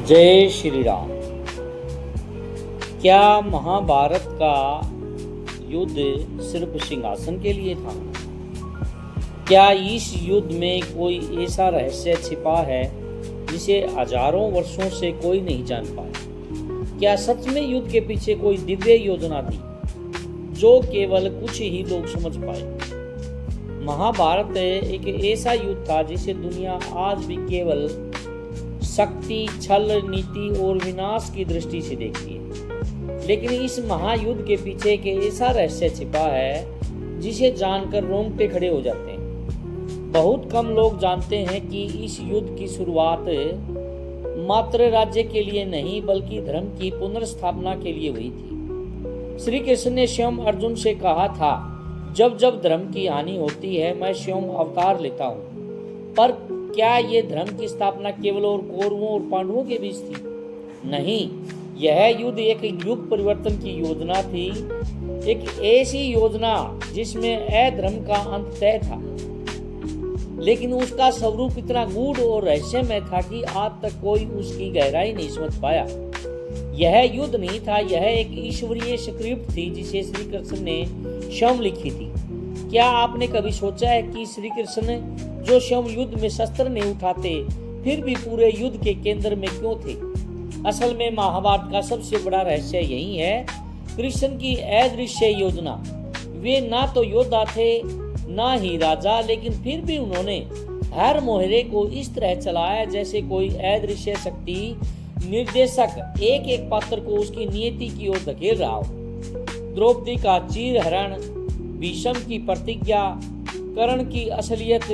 जय श्री राम। क्या महाभारत का युद्ध सिर्फ सिंहासन के लिए था? क्या इस युद्ध में कोई ऐसा रहस्य छिपा है जिसे हजारों वर्षों से कोई नहीं जान पाया? क्या सच में युद्ध के पीछे कोई दिव्य योजना थी जो केवल कुछ ही लोग समझ पाए? महाभारत एक ऐसा युद्ध था जिसे दुनिया आज भी केवल शक्ति, छल, नीति और विनाश की दृष्टि से देखती है। लेकिन इस महायुद्ध के पीछे एक ऐसा रहस्य छिपा है जिसे जानकर रोंगटे खड़े हो जाते हैं। बहुत कम लोग जानते हैं कि इस युद्ध की शुरुआत मात्र राज्य के लिए नहीं बल्कि धर्म की पुनर्स्थापना के लिए हुई थी। श्री कृष्ण ने स्वयं अर्जुन से कहा था, जब जब धर्म की हानि होती है मैं स्वयं अवतार लेता हूँ। पर क्या ये धर्म की स्थापना केवल और कौरवों और पांडवों के बीच थी? नहीं, यह युद्ध एक युग परिवर्तन की योजना थी, एक ऐसी योजना जिसमें अधर्म का अंत तय था। लेकिन उसका स्वरूप इतना गूढ़ और रहस्यमय था कि आज तक कोई उसकी गहराई नहीं समझ पाया। यह युद्ध नहीं था, यह एक ईश्वरीय स्क्रिप्ट थी जिसे श्री कृष्ण ने स्वयं लिखी थी। क्या आपने कभी सोचा है कि श्री कृष्ण जो स्वयं युद्ध में शस्त्र नहीं उठाते फिर भी पूरे युद्ध के केंद्र में क्यों थे? असल में महाभारत का सबसे बड़ा रहस्य यही है, कृष्ण की अदृश्य योजना। वे ना तो योद्धा थे ना ही राजा, लेकिन फिर भी उन्होंने हर मोहरे को इस तरह चलाया जैसे कोई अदृश्य शक्ति निर्देशक एक एक पात्र को उसकी नियति की ओर धकेल रहा हो। द्रौपदी का चीरहरण, भीष्म की प्रतिज्ञा, कर्ण की असलियत,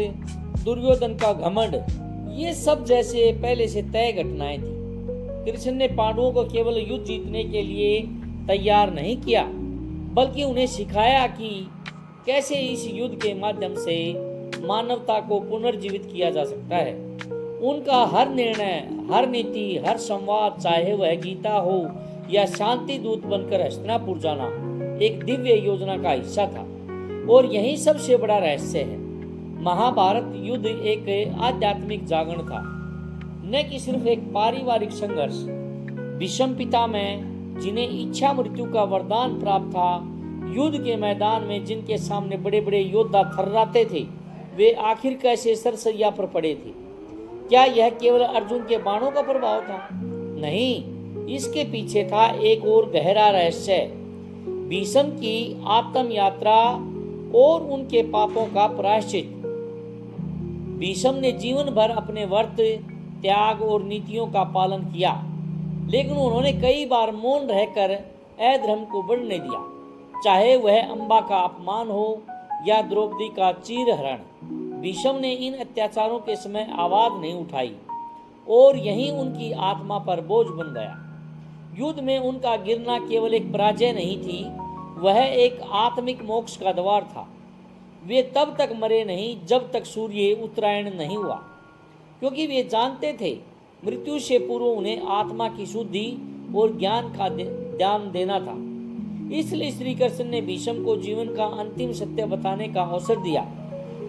दुर्योधन का घमंड, ये सब जैसे पहले से तय घटनाएं थी। कृष्ण ने पांडवों को केवल युद्ध जीतने के लिए तैयार नहीं किया बल्कि उन्हें सिखाया कि कैसे इस युद्ध के माध्यम से मानवता को पुनर्जीवित किया जा सकता है। उनका हर निर्णय, हर नीति, हर संवाद, चाहे वह गीता हो या शांति दूत बनकर हस्तिनापुर जाना, एक दिव्य योजना का हिस्सा था। और यही सबसे बड़ा रहस्य है। महाभारत युद्ध एक आध्यात्मिक जागरण था, न कि सिर्फ एक पारिवारिक संघर्ष। भीष्म पितामह, जिन्हें इच्छा मृत्यु का वरदान प्राप्त था, युद्ध के मैदान में जिनके सामने बड़े बड़े योद्धा थर्राते थे, वे आखिर कैसे सरसैया पर पड़े थे? क्या यह केवल अर्जुन के बाणों का प्रभाव था? नहीं, इसके पीछे था एक और गहरा रहस्य, भीष्म की आत्म यात्रा और उनके पापों का प्रायश्चित। भीष्म ने जीवन भर अपने व्रत, त्याग और नीतियों का पालन किया, लेकिन उन्होंने कई बार मौन रहकर अधर्म को बढ़ने दिया, चाहे वह अम्बा का अपमान हो या द्रौपदी का चीरहरण। भीष्म ने इन अत्याचारों के समय आवाज नहीं उठाई और यही उनकी आत्मा पर बोझ बन गया। युद्ध में उनका गिरना केवल एक पराजय नहीं थी, वह एक आत्मिक मोक्ष का द्वार था। वे तब तक मरे नहीं जब तक सूर्य उत्तरायण नहीं हुआ, क्योंकि वे जानते थे मृत्यु से पूर्व उन्हें आत्मा की शुद्धि और ज्ञान का ध्यान देना था। इसलिए श्री कृष्ण ने भीष्म को जीवन का अंतिम सत्य बताने का अवसर दिया,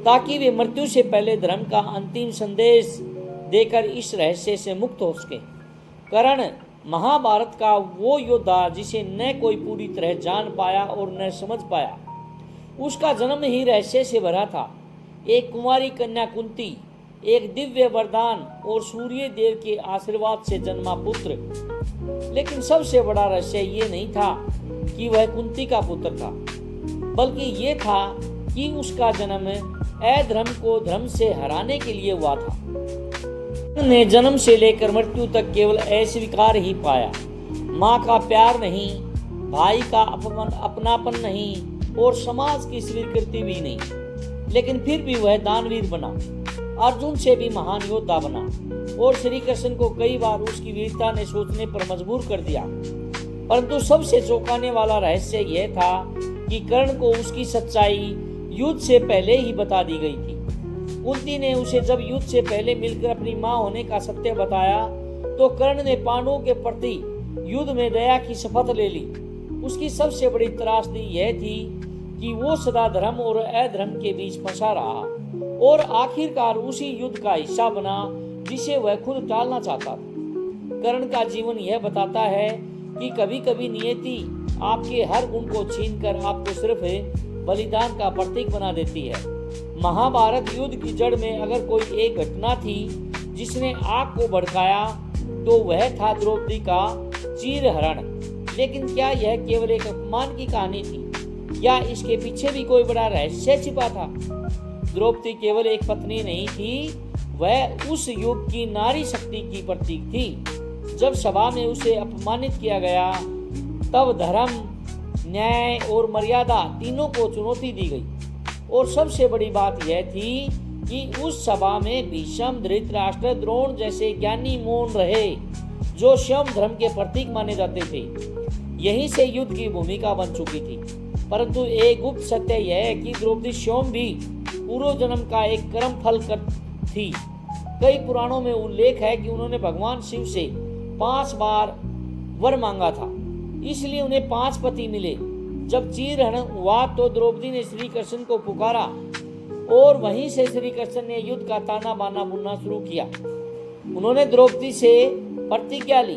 ताकि वे मृत्यु से पहले धर्म का अंतिम संदेश देकर इस रहस्य से मुक्त हो सके। कर्ण, महाभारत का वो योद्धा जिसे न कोई पूरी तरह जान पाया और न समझ पाया, उसका जन्म ही रहस्य से भरा था। एक कुंवारी कन्या कुंती, एक दिव्य वरदान और सूर्य देव के आशीर्वाद से जन्मा पुत्र। लेकिन सबसे बड़ा रहस्य ये नहीं था कि वह कुंती का पुत्र था, बल्कि ये था कि उसका जन्म अधर्म को धर्म से हराने के लिए हुआ था। ने जन्म से लेकर मृत्यु तक केवल अस्वीकार ही पाया, माँ का प्यार नहीं, भाई का अपनापन नहीं और समाज की स्वीकृति भी नहीं। लेकिन फिर भी वह दानवीर बना, अर्जुन से भी महान योद्धा बना और श्री कृष्ण को कई बार उसकी वीरता ने सोचने पर मजबूर कर दिया। परंतु सबसे चौंकाने वाला रहस्य यह था कि कर्ण को उसकी सच्चाई युद्ध से पहले ही बता दी गई थी। कुंती ने उसे जब युद्ध से पहले मिलकर अपनी मां होने का सत्य बताया तो कर्ण ने पांडवों के प्रति युद्ध में दया की शपथ ले ली। उसकी सबसे बड़ी त्रासदी यह थी कि वो सदा धर्म और अधर्म के बीच फंसा रहा और आखिरकार उसी युद्ध का हिस्सा बना जिसे वह खुद टालना चाहता था। कर्ण का जीवन यह बताता है कि कभी कभी नियति आपके हर गुण को छीनकर आपको सिर्फ बलिदान का प्रतीक बना देती है। महाभारत युद्ध की जड़ में अगर कोई एक घटना थी जिसने आग को भड़काया तो वह था द्रौपदी का चीरहरण। लेकिन क्या यह केवल एक अपमान की कहानी थी या इसके पीछे भी कोई बड़ा रहस्य छिपा था? द्रौपदी केवल एक पत्नी नहीं थी, वह उस युग की नारी शक्ति की प्रतीक थी। जब सभा में उसे अपमानित किया गया तब धर्म, न्याय और मर्यादा तीनों को चुनौती दी गई। और सबसे बड़ी बात यह थी कि उस सभा में भीष्म, धृतराष्ट्र, द्रोण जैसे ज्ञानी मौन रहे जो स्वयं धर्म के प्रतीक माने जाते थे। यहीं से युद्ध की भूमिका बन चुकी थी। परंतु एक गुप्त सत्य यह है कि द्रौपदी स्वयं भी पूर्व जन्म का एक कर्म फल थी। कई पुराणों में उल्लेख है कि उन्होंने भगवान शिव से 5 बार वर मांगा था, इसलिए उन्हें 5 पति मिले। जब चीरहरण हुआ तो द्रौपदी ने श्री कृष्ण को पुकारा और वहीं से श्री कृष्ण ने युद्ध का ताना बाना बुनना शुरू किया। उन्होंने द्रौपदी से प्रतिज्ञा ली,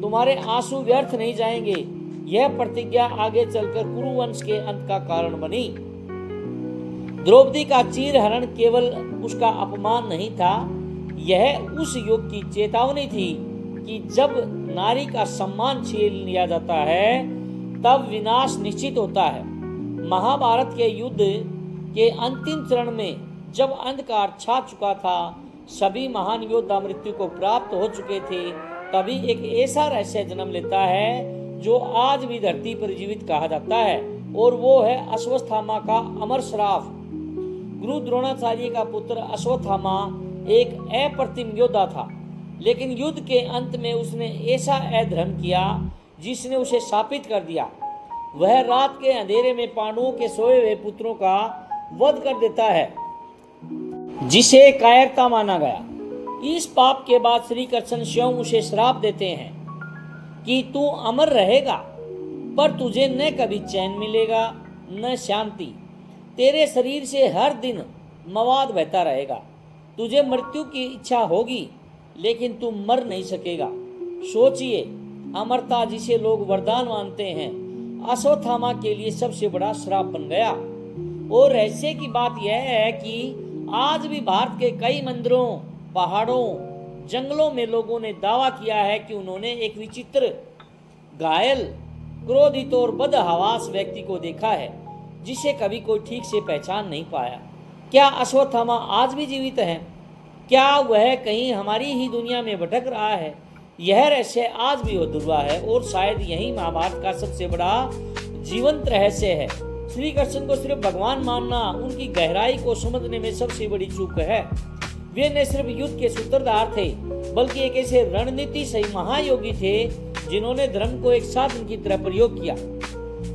तुम्हारे आंसू व्यर्थ नहीं जाएंगे। यह प्रतिज्ञा आगे चलकर कुरुवंश के अंत का कारण बनी। द्रौपदी का चीरहरण केवल उसका अपमान नहीं था, यह उस युग की चेतावनी थी कि जब नारी का सम्मान छीन लिया जाता है तब विनाश निश्चित होता है। महाभारत के युद्ध के अंतिम चरण में जब अंधकार छा चुका था, सभी महान योद्धा मृत्यु को प्राप्त हो चुके थे, तभी एक ऐसा रहस्य जन्म लेता है जो आज भी धरती पर जीवित कहा जाता है, और वो है अश्वत्थामा का अमर श्राप। गुरु द्रोणाचार्य का पुत्र अश्वत्थामा एक अप्रतिम योद्धा था, लेकिन युद्ध के अंत में उसने ऐसा अधर्म किया जिसने उसे शापित कर दिया। वह रात के अंधेरे में पांडवों के सोए हुए पुत्रों का वध कर देता है, जिसे कायरता माना गया। इस पाप के बाद श्री कृष्ण स्वयं उसे श्राप देते हैं कि तू अमर रहेगा, पर तुझे न कभी चैन मिलेगा न शांति। तेरे शरीर से हर दिन मवाद बहता रहेगा। तुझे मृत्यु की इच्छा होगी लेकिन तू मर नहीं सकेगा। सोचिए, अमरता जिसे लोग वरदान मानते हैं, अश्वत्थामा के लिए सबसे बड़ा श्राप बन गया। और रहस्य की बात यह है कि आज भी भारत के कई मंदिरों, पहाड़ों, जंगलों में लोगों ने दावा किया है कि उन्होंने एक विचित्र, घायल, क्रोधित और बदहवास व्यक्ति को देखा है जिसे कभी कोई ठीक से पहचान नहीं पाया। क्या अश्वत्थामा आज भी जीवित है? क्या वह कहीं हमारी ही दुनिया में भटक रहा है? यह रहस्य आज भी अधूरा है और शायद यही महाभारत का सबसे बड़ा जीवंत रहस्य है। श्री कृष्ण को सिर्फ भगवान मानना उनकी गहराई को समझने में सबसे बड़ी चूक है। वे न सिर्फ युद्ध के सूत्रधार थे, बल्कि एक ऐसे रणनीति सही महायोगी थे जिन्होंने धर्म को एक साधन की तरह प्रयोग किया,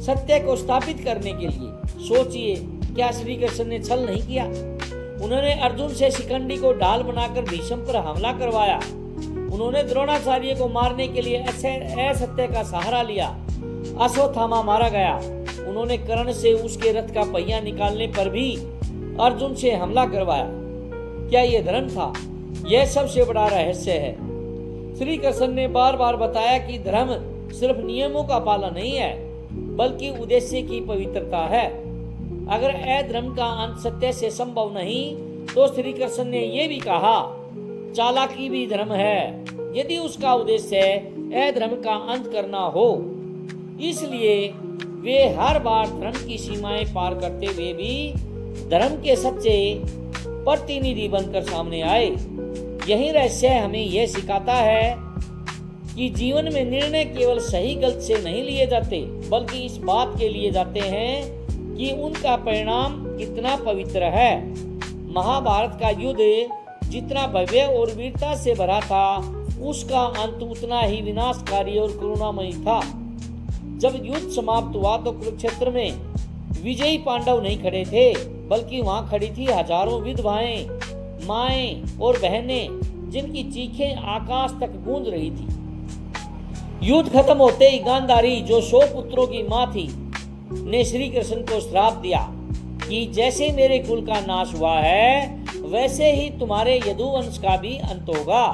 सत्य को स्थापित करने के लिए। सोचिए, क्या श्री कृष्ण ने छल नहीं किया? उन्होंने अर्जुन से शिखंडी को ढाल बनाकर भीष्म पर हमला करवाया। उन्होंने द्रोणाचार्य को मारने के लिए असत्य का सहारा लिया। अश्वत्थामा मारा गया। उन्होंने कर्ण से उसके रथ का पहिया निकालने पर भी अर्जुन से हमला करवाया। क्या यह धर्म था? यह सबसे बड़ा रहस्य है। श्री कृष्ण ने बार बार बताया कि धर्म सिर्फ नियमों का पालन नहीं है, बल्कि उद्देश्य की पवित्रता है। अगर अधर्म का अंत सत्य से संभव नहीं तो श्री कृष्ण ने यह भी कहा, चालाकी भी धर्म है, यदि उसका उद्देश्य अधर्म का अंत करना हो। इसलिए वे हर बार धर्म की सीमाएं पार करते हुए भी धर्म के सच्चे प्रतिनिधि बनकर सामने आए। यही रहस्य हमें यह सिखाता है कि जीवन में निर्णय केवल सही गलत से नहीं लिए जाते, बल्कि इस बात के लिए जाते हैं कि उनका परिणाम कितना पवित्र है। महाभारत का युद्ध जितना भव्य और वीरता से भरा था, उसका अंत उतना ही विनाशकारी और करुणामयी था। जब युद्ध समाप्त हुआ तो कुरुक्षेत्र में विजयी पांडव नहीं खड़े थे, बल्कि वहां खड़ी थी हजारों विधवाएं, माएं और बहनें, जिनकी चीखें आकाश तक गूंज रही थी। युद्ध खत्म होते ही गांधारी, जो 100 पुत्रों की मां थी, ने श्री कृष्ण को श्राप दिया कि जैसे मेरे कुल का नाश हुआ है, वैसे ही तुम्हारे यदुवंश का भी अंत होगा।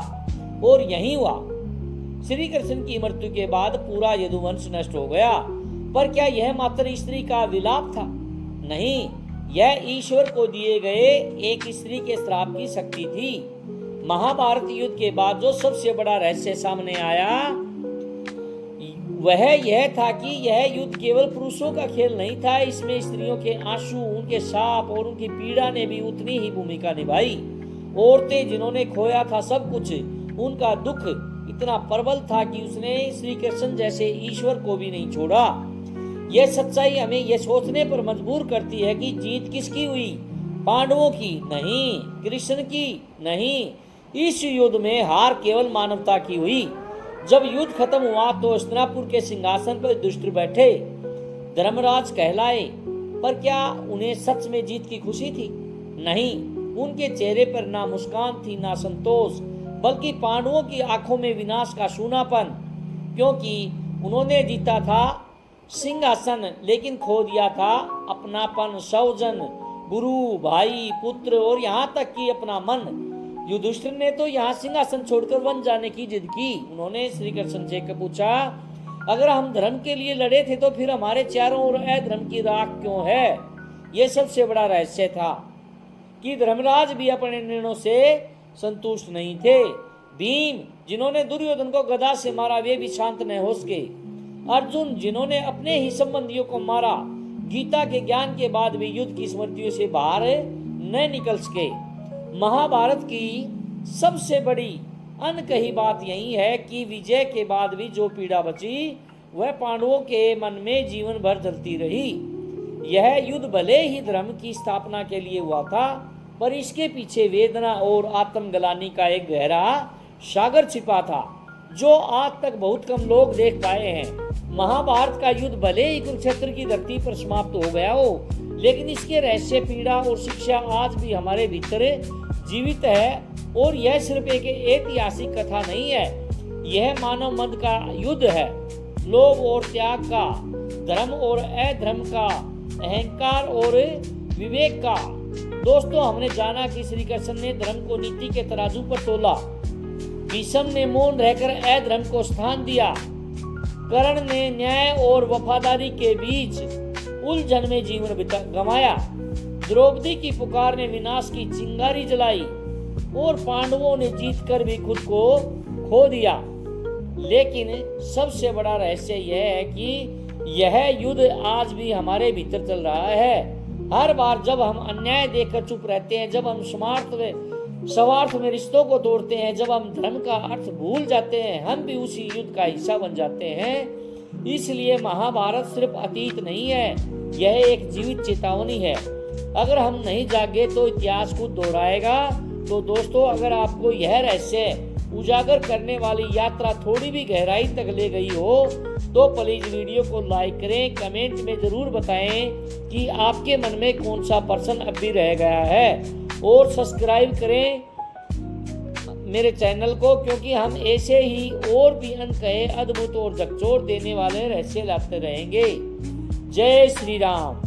और यही हुआ। श्री कृष्ण की मृत्यु के बाद पूरा यदुवंश नष्ट हो गया। पर क्या यह मात्र स्त्री का विलाप था? नहीं, यह ईश्वर को दिए गए एक स्त्री के श्राप की शक्ति थी। महाभारत युद्ध के बाद जो सबसे बड़ा रहस्य सामने आया वह यह था कि यह युद्ध केवल पुरुषों का खेल नहीं था। इसमें स्त्रियों के आंसू, उनके शाप और उनकी पीड़ा ने भी उतनी ही भूमिका निभाई। औरतें जिन्होंने खोया था सब कुछ, उनका दुख इतना प्रबल था कि उसने श्री कृष्ण जैसे ईश्वर को भी नहीं छोड़ा। यह सच्चाई हमें यह सोचने पर मजबूर करती है कि जीत किसकी हुई? पांडवों की नहीं, कृष्ण की नहीं। इस युद्ध में हार केवल मानवता की हुई। जब युद्ध खत्म हुआ तो हस्तिनापुर के सिंहासन पर दुष्ट बैठे, धर्मराज कहलाए। पर क्या उन्हें सच में जीत की खुशी थी? नहीं, उनके चेहरे पर ना मुस्कान थी ना संतोष, बल्कि पांडवों की आंखों में विनाश का सूनापन। क्योंकि उन्होंने जीता था सिंहासन, लेकिन खो दिया था अपनापन, स्वजन, गुरु, भाई, पुत्र और यहाँ तक कि अपना मन। युधिष्ठिर ने तो यहाँ सिंहासन छोड़कर वन जाने की जिद की। उन्होंने श्री कृष्ण से पूछा, अगर हम धर्म के लिए लड़े थे तो फिर हमारे चारों ओर अधर्म की राख क्यों है? यह सबसे बड़ा रहस्य था कि धर्मराज भी अपने निर्णयों से संतुष्ट नहीं थे। भीम, जिन्होंने दुर्योधन को गदा से मारा, वे भी शांत न हो सके। अर्जुन, जिन्होंने अपने ही संबंधियों को मारा, गीता के ज्ञान के बाद भी युद्ध की स्मृतियों से बाहर न निकल सके। महाभारत की सबसे बड़ी अनकही बात यही है कि विजय के बाद भी जो पीड़ा बची वह पांडवों के मन में जीवन भर जलती रही। यह युद्ध भले ही धर्म की स्थापना के लिए हुआ था, पर इसके पीछे वेदना और आत्मग्लानि का एक गहरा सागर छिपा था, जो आज तक बहुत कम लोग देख पाए हैं। महाभारत का युद्ध भले ही कुरुक्षेत्र की धरती पर समाप्त हो गया हो, लेकिन इसके रहस्य, पीड़ा और शिक्षा आज भी हमारे भीतर जीवित है। और यह सिर्फ एक ऐतिहासिक कथा नहीं है, यह मानव मन का युद्ध है। लोभ और त्याग का, धर्म और अधर्म का, अहंकार और विवेक का। दोस्तों, हमने जाना कि श्री कृष्ण ने धर्म को नीति के तराजू पर तोला, भीष्म ने मौन रहकर अधर्म को स्थान दिया, कर्ण ने न्याय और वफादारी के बीच उलझन में जीवन गंवाया, द्रौपदी की पुकार ने विनाश की चिंगारी जलाई और पांडवों ने जीतकर भी खुद को खो दिया। लेकिन सबसे बड़ा रहस्य यह है कि यह युद्ध आज भी हमारे भीतर चल रहा है। हर बार जब हम अन्याय देखकर चुप रहते हैं, जब हम स्वार्थ में रिश्तों को तोड़ते हैं, जब हम धर्म का अर्थ भूल जाते हैं, हम भी उसी युद्ध का हिस्सा बन जाते हैं। इसलिए महाभारत सिर्फ अतीत नहीं है, यह एक जीवित चेतावनी है। अगर हम नहीं जागे तो इतिहास को दोहराएगा। तो दोस्तों, अगर आपको यह रहस्य उजागर करने वाली यात्रा थोड़ी भी गहराई तक ले गई हो तो प्लीज वीडियो को लाइक करें, कमेंट में जरूर बताएं कि आपके मन में कौन सा प्रश्न अब भी रह गया है, और सब्सक्राइब करें मेरे चैनल को, क्योंकि हम ऐसे ही और भी अनकहे, अद्भुत और झकझोर देने वाले रहस्य लाते रहेंगे। जय श्री राम।